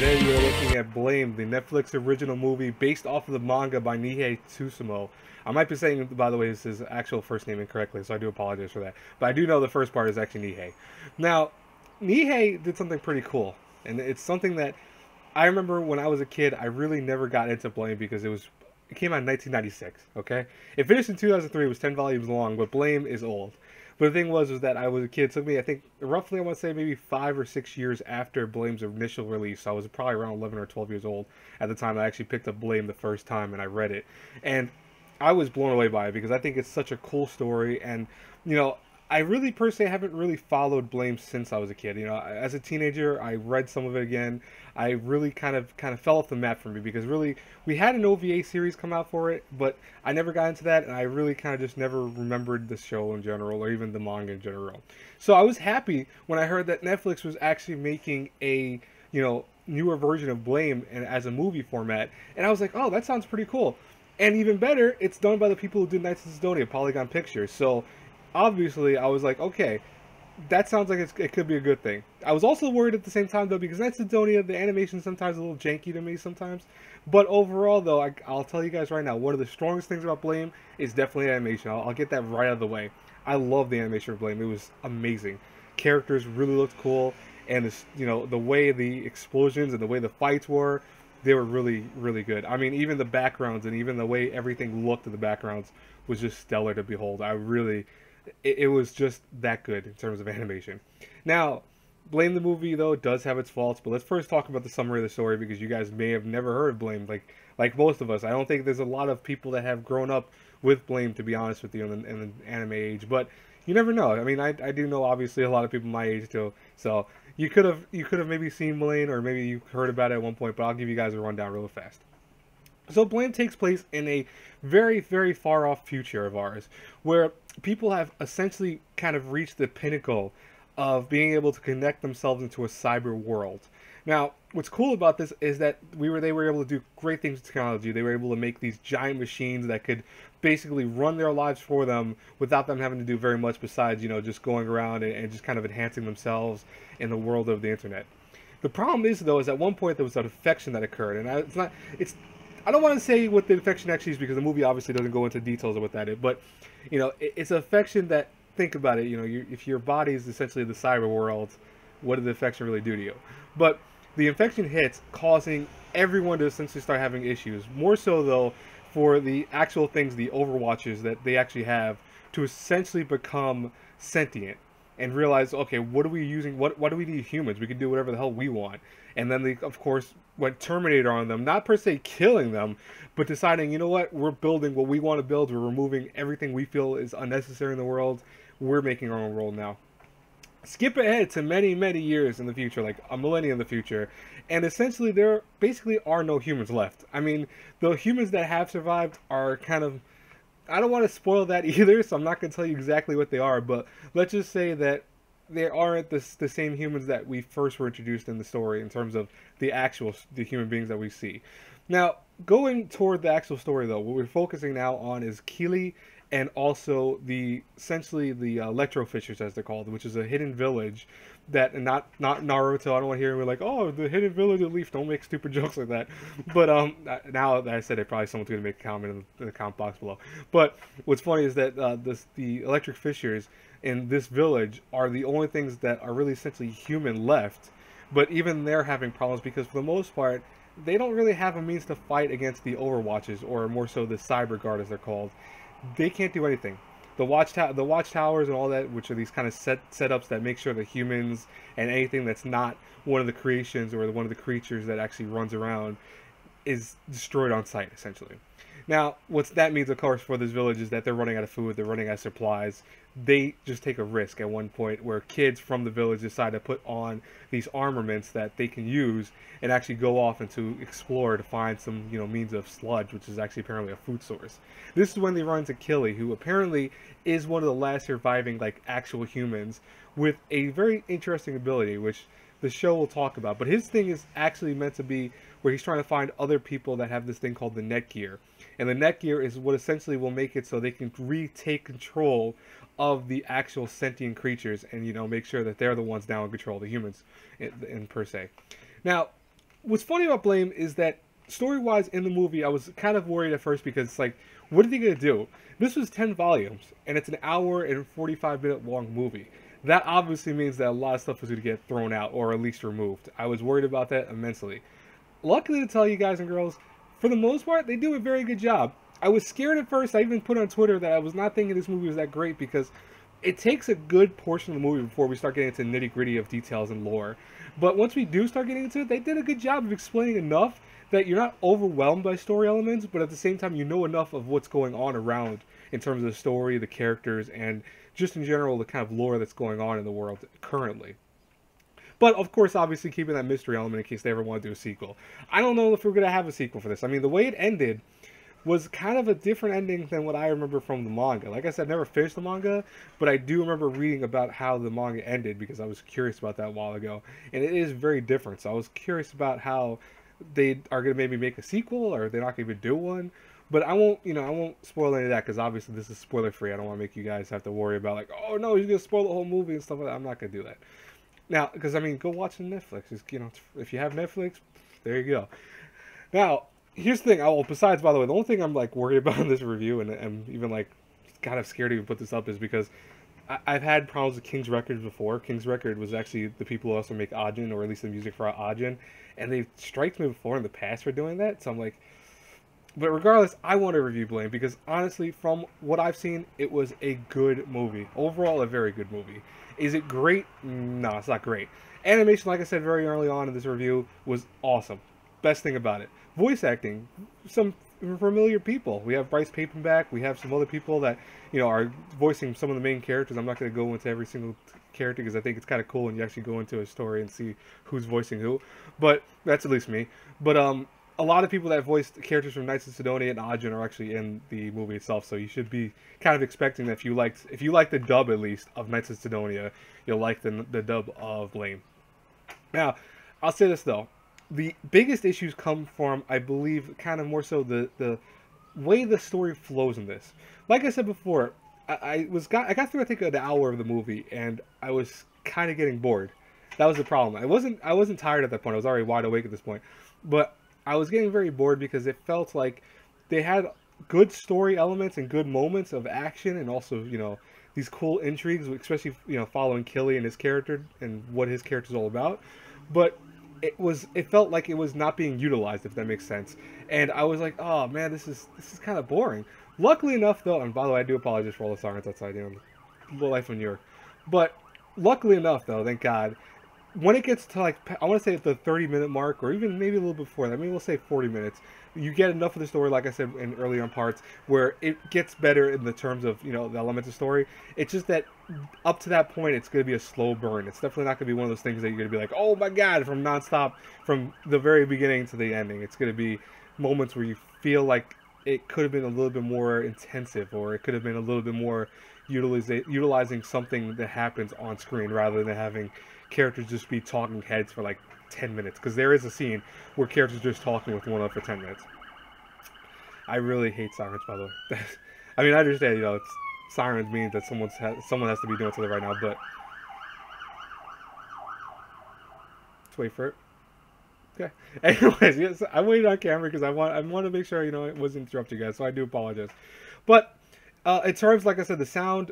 Today we are looking at Blame, the Netflix original movie based off of the manga by Nihei Tsusumo. I might be saying, by the way, his actual first name incorrectly, so I do apologize for that. But I do know the first part is actually Nihei. Now, Nihei did something pretty cool, and it's something that I remember when I was a kid, I really never got into Blame because it came out in 1996, okay? It finished in 2003, it was 10 volumes long, but Blame is old. But the thing was that I was a kid. It took me, I think, roughly, I want to say maybe 5 or 6 years after Blame's initial release. So I was probably around 11 or 12 years old at the time I actually picked up Blame the first time and I read it. And I was blown away by it because I think it's such a cool story. And, you know, I really personally haven't really followed Blame since I was a kid. You know, as a teenager, I read some of it again. I really kind of fell off the map for me because really we had an OVA series come out for it, but I never got into that, and I really kind of just never remembered the show in general or even the manga in general. So I was happy when I heard that Netflix was actually making a newer version of Blame and as a movie format, and I was like, oh, that sounds pretty cool. And even better, it's done by the people who did Knights of Sidonia, Polygon Pictures. So obviously, I was like, okay, that sounds like it could be a good thing. I was also worried at the same time, though, because Knights of Sidonia, the animation sometimes a little janky to me sometimes. But overall, though, I'll tell you guys right now, one of the strongest things about Blame is definitely animation. I'll get that right out of the way. I love the animation of Blame. It was amazing. Characters really looked cool, and this, the way the explosions and the way the fights were, they were really, really good. I mean, even the backgrounds and even the way everything looked in the backgrounds was just stellar to behold. It was just that good in terms of animation. Now, Blame the movie, though, does have its faults, but let's first talk about the summary of the story because you guys may have never heard of Blame, like most of us. I don't think there's a lot of people that have grown up with Blame, to be honest with you, in the anime age, but you never know. I mean, I do know, obviously, a lot of people my age, too, so you could have maybe seen Blame, or maybe you heard about it at one point, but I'll give you guys a rundown real fast. So Blame takes place in a very, very far off future of ours, where people have essentially kind of reached the pinnacle of being able to connect themselves into a cyber world. Now, what's cool about this is that they were able to do great things with technology. They were able to make these giant machines that could basically run their lives for them without them having to do very much besides, just going around and just kind of enhancing themselves in the world of the internet. The problem is, though, is at one point there was an infection that occurred, and I don't want to say what the infection actually is because the movie obviously doesn't go into details of what that is, but it's an infection that, think about it, if your body is essentially the cyber world, what did the infection really do to you? But the infection hits, causing everyone to essentially start having issues. More so, though, for the actual things, the Overwatchers that they actually have, to essentially become sentient and realize, okay, what are we using? What do we need humans? We can do whatever the hell we want. And then they, of course, went Terminator on them, not per se killing them, but deciding, you know what, we're building what we want to build. We're removing everything we feel is unnecessary in the world. We're making our own world now. Skip ahead to many, many years in the future, like a millennia in the future, and essentially there basically are no humans left. I mean, the humans that have survived are kind of, I don't want to spoil that either, so I'm not going to tell you exactly what they are, but let's just say that they aren't the same humans that we first were introduced in the story in terms of the human beings that we see. Now, going toward the actual story, though, what we're focusing now on is Keely and also essentially the Electrofishers, as they're called, which is a hidden village that, not Naruto. I don't want to hear him like, oh, the hidden village of Leaf. Don't make stupid jokes like that. But now that I said it, probably someone's going to make a comment in the comment box below. But what's funny is that the Electric Fishers in this village are the only things that are really essentially human left. But even they're having problems because for the most part, they don't really have a means to fight against the Overwatches, or more so the Cyber Guard, as they're called. They can't do anything. The watchtowers and all that, which are these kind of setups that make sure that humans and anything that's not one of the creations or one of the creatures that actually runs around is destroyed on sight, essentially. Now, what that means, of course, for this village is that they're running out of food, they're running out of supplies. They just take a risk at one point where kids from the village decide to put on these armaments that they can use and actually go off and to explore to find some, means of sludge, which is actually apparently a food source. This is when they run into Killy, who apparently is one of the last surviving, actual humans with a very interesting ability, which the show will talk about. But his thing is actually meant to be where he's trying to find other people that have this thing called the Netgear. And the Netgear is what essentially will make it so they can retake control of the actual sentient creatures and, make sure that they're the ones now in control of the humans in per se. Now, What's funny about Blame is that story-wise in the movie, I was kind of worried at first because it's like, what are they gonna do? This was 10 volumes, and it's an hour and 45-minute long movie. That obviously means that a lot of stuff was gonna get thrown out or at least removed. I was worried about that immensely. Luckily to tell you guys and girls, for the most part, they do a very good job. I was scared at first. I even put on Twitter that I was not thinking this movie was that great because it takes a good portion of the movie before we start getting into nitty gritty of details and lore. But once we do start getting into it, they did a good job of explaining enough that you're not overwhelmed by story elements, but at the same time, you know enough of what's going on around in terms of the story, the characters, and just in general, the kind of lore that's going on in the world currently. But of course, obviously keeping that mystery element in case they ever want to do a sequel. I don't know if we're going to have a sequel for this. I mean, the way it ended was kind of a different ending than what I remember from the manga. Like I said, I never finished the manga, but I do remember reading about how the manga ended because I was curious about that a while ago. And it is very different. So I was curious about how they are going to maybe make a sequel or they're not going to even do one. But I won't, I won't spoil any of that because obviously this is spoiler free. I don't want to make you guys have to worry about like, oh no, he's going to spoil the whole movie and stuff like that. I'm not going to do that. Now, because I mean, go watch on Netflix. Just, if you have Netflix, there you go. Now, here's the thing. Oh, besides, by the way, the only thing I'm like worried about in this review, and I'm even like kind of scared to even put this up, is because I've had problems with King's Records before. King's Record was actually the people who also make Ajin, or at least the music for Ajin, and they've striked me before in the past for doing that. So I'm like, but regardless, I want to review Blame because honestly, from what I've seen, it was a good movie. Overall, a very good movie. Is it great? No, it's not great. Animation, like I said very early on in this review, was awesome. Best thing about it. Voice acting, some familiar people. We have Bryce Papenback. We have some other people that, are voicing some of the main characters. I'm not going to go into every single character because I think it's kind of cool when you actually go into a story and see who's voicing who. But that's at least me. But a lot of people that voiced characters from Knights of Sidonia and Ajin are actually in the movie itself, so you should be kind of expecting that if you like the dub at least of Knights of Sidonia, you'll like the dub of Blame. Now, I'll say this though, the biggest issues come from, I believe, kind of more so the way the story flows in this. Like I said before, I got through I think an hour of the movie and I was kind of getting bored. That was the problem. I wasn't tired at that point. I was already wide awake at this point, but I was getting very bored because it felt like they had good story elements and good moments of action and also, these cool intrigues, especially, following Killy and his character and what his character's all about. But it felt like it was not being utilized, if that makes sense. And I was like, oh man, this is kind of boring. Luckily enough though, and by the way, I do apologize for all the sirens outside, Low Life in New York. But luckily enough though, thank God, when it gets to like, I want to say at the 30-minute mark, or even maybe a little before that, I mean, we'll say 40 minutes, you get enough of the story, like I said in earlier parts, where it gets better in the terms of, the elements of story. It's just that up to that point, it's going to be a slow burn. It's definitely not going to be one of those things that you're going to be like, oh my God, from nonstop, from the very beginning to the ending. It's going to be moments where you feel like it could have been a little bit more intensive, or it could have been a little bit more utilizing something that happens on screen rather than having characters just be talking heads for like 10 minutes, because there is a scene where characters just talking with one another for 10 minutes. I really hate sirens, by the way. I mean, I understand, it's, sirens means that someone has to be doing something right now, but let's wait for it. Okay. Anyways, yes, I waited on camera because I want to make sure it wasn't interrupt you guys, so I do apologize. But in terms, like I said, the sound,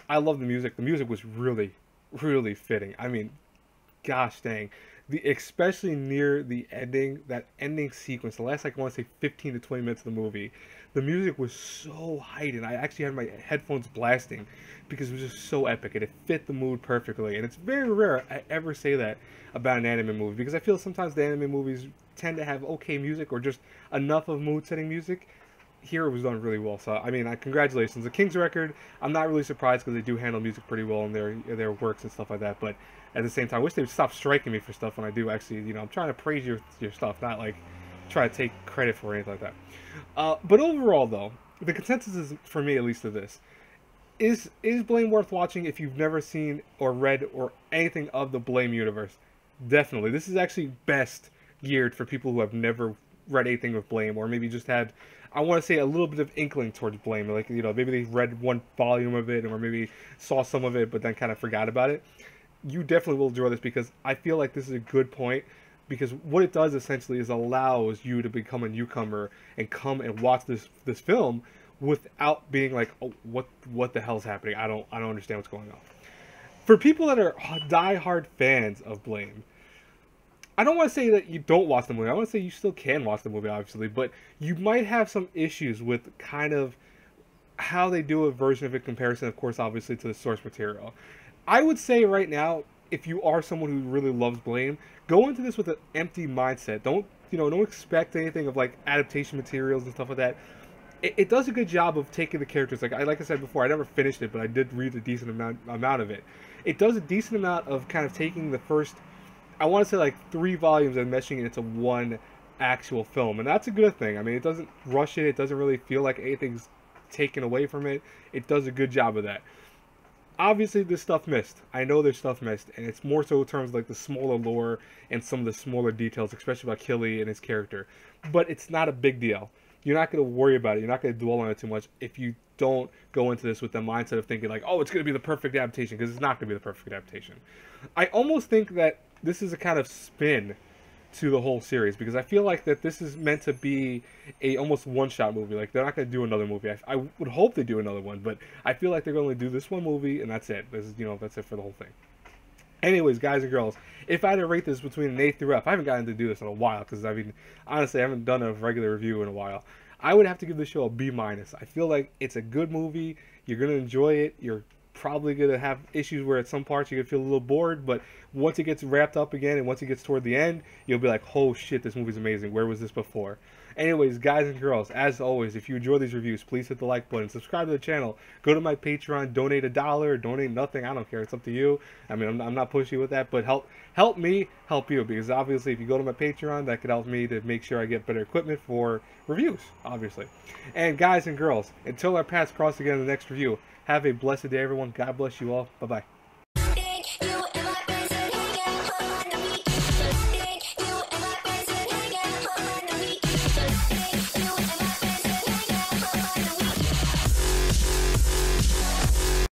I love the music. The music was really, really fitting. I mean, gosh dang. Especially near the ending, that ending sequence, the last, like, I want to say 15 to 20 minutes of the movie, the music was so heightened. I actually had my headphones blasting because it was just so epic and it fit the mood perfectly. And it's very rare I ever say that about an anime movie, because I feel sometimes the anime movies tend to have okay music or just enough of mood-setting music. Here it was done really well. So, I mean, congratulations. The King's Record, I'm not really surprised because they do handle music pretty well in their works and stuff like that. But at the same time, I wish they would stop striking me for stuff when I do actually, I'm trying to praise your stuff, not like try to take credit for anything like that. But overall, though, the consensus is, for me at least, of this. Is Blame worth watching if you've never seen or read or anything of the Blame universe? Definitely. This is actually best geared for people who have never read anything with Blame, or maybe just had, I want to say, a little bit of inkling towards Blame. Like, maybe they read one volume of it, or maybe saw some of it, but then kind of forgot about it. You definitely will enjoy this, because I feel like this is a good point because what it does essentially is allows you to become a newcomer and come and watch this film without being like, oh, what the hell's happening? I don't understand what's going on. For people that are die-hard fans of Blame, I don't want to say that you don't watch the movie. I want to say you still can watch the movie, obviously, but you might have some issues with kind of how they do a version of it, comparison, of course, obviously, to the source material. I would say right now, if you are someone who really loves Blame, go into this with an empty mindset. Don't expect anything of like adaptation materials and stuff like that. It does a good job of taking the characters. Like I said before, I never finished it, but I did read a decent amount of it. It does a decent amount of kind of taking the first, I want to say like 3 volumes and meshing it into one actual film, and that's a good thing. I mean, it doesn't rush it. It doesn't really feel like anything's taken away from it. It does a good job of that. Obviously, this stuff missed. I know there's stuff missed, and it's more so in terms of like the smaller lore and some of the smaller details, especially about Killy and his character. But it's not a big deal. You're not going to worry about it. You're not going to dwell on it too much if you don't go into this with the mindset of thinking like, oh, it's going to be the perfect adaptation, because it's not going to be the perfect adaptation. I almost think that this is a kind of spin to the whole series, because I feel like that this is meant to be a almost one-shot movie. Like, they're not going to do another movie. I would hope they do another one, but I feel like they're going to do this one movie, and that's it. This is, that's it for the whole thing. Anyways, guys and girls, if I had to rate this between an A through F, I haven't gotten to do this in a while, because I mean, honestly, I haven't done a regular review in a while. I would have to give this show a B-. I feel like it's a good movie. You're going to enjoy it. You're probably going to have issues where at some parts you could feel a little bored, but once it gets wrapped up again and once it gets toward the end, you'll be like, oh shit, this movie's amazing. Where was this before? Anyways, guys and girls, as always, if you enjoy these reviews, please hit the like button, subscribe to the channel, go to my Patreon, donate $1, donate nothing, I don't care, it's up to you. I mean, I'm not pushing you with that, but help me help you, because obviously if you go to my Patreon, that could help me to make sure I get better equipment for reviews, obviously. And guys and girls, until our paths cross again in the next review, have a blessed day, everyone. God bless you all. Bye-bye.